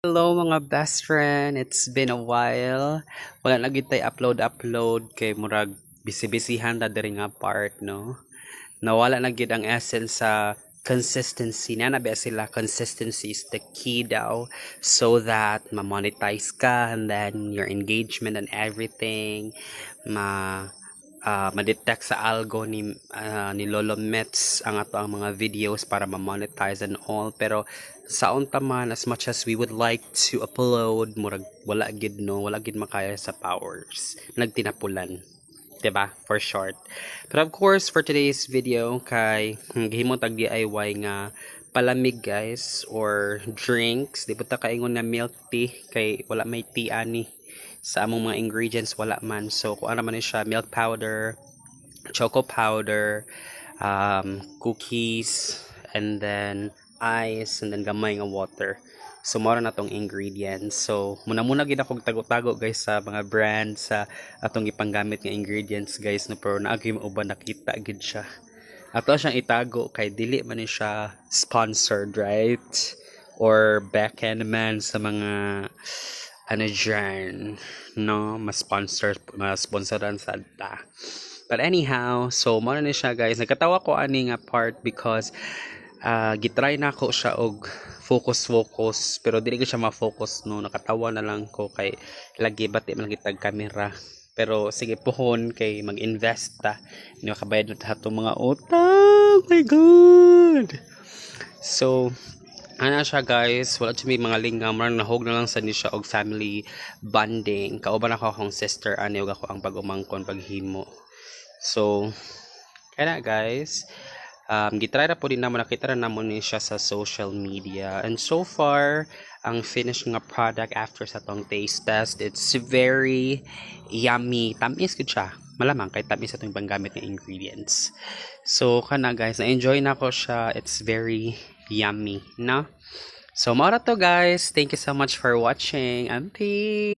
Hello mga best friend, it's been a while. Wala na gid tay upload kay murag busy-busyhan ta diri nga part no. Nawala na gid ang essence sa consistency na nabi sila. Consistency is the key daw so that ma-monetize ka, and then your engagement and everything ma-detect sa algo ni Lolo Mets ang ato ang mga videos para ma-monetize and all. Pero sa unta man, as much as we would like to upload, murag wala gid no, wala gid makaya sa powers nagtinapulan, 'di ba? For short. But of course, for today's video kay gihimo tag DIY nga palamig guys or drinks. Di ba ta kaingon na milk tea kay wala may tea ani sa among mga ingredients, wala man. So kung ano man siya, milk powder, choco powder, cookies, and then ice, and then gamay nga water. So mora na tong ingredients. So muna gid akong tago-tago guys sa mga brands sa atong ipanggamit nga ingredients guys no, pero naagi mo uban nakita gid siya. Ato siyang itago kay dili man ni siya sponsored, right? Or backhand man sa mga ano dyan, no? Mas sponsoran sa ta. But anyhow, so mo na siya guys. Nagkatawa ko ani nga part because gitry na ko siya og focus pero dili ko siya ma-focus no. Nakatawa na lang ko kay lagi bati man kitag camera. Pero sige pohon kay mag-invest ta. Hindi makabayad na ta mga utang. Oh my god. So ana siya guys, wala siya may mga lingam, nahog na lang sa ni siya og family bonding. Kauban ako akong sister ani ug ako ang pag-umangkon paghimo. So kaya guys, gitry na po din naman, nakita na naman ni siya sa social media, and so far ang finished nga product after sa tong taste test, it's very yummy. Tamis gud siya, malamang kay tamis sa tong panggamit nga ingredients. So kana guys, na-enjoy na ko siya. It's very yummy, no? So mao ra to guys, thank you so much for watching. Auntie.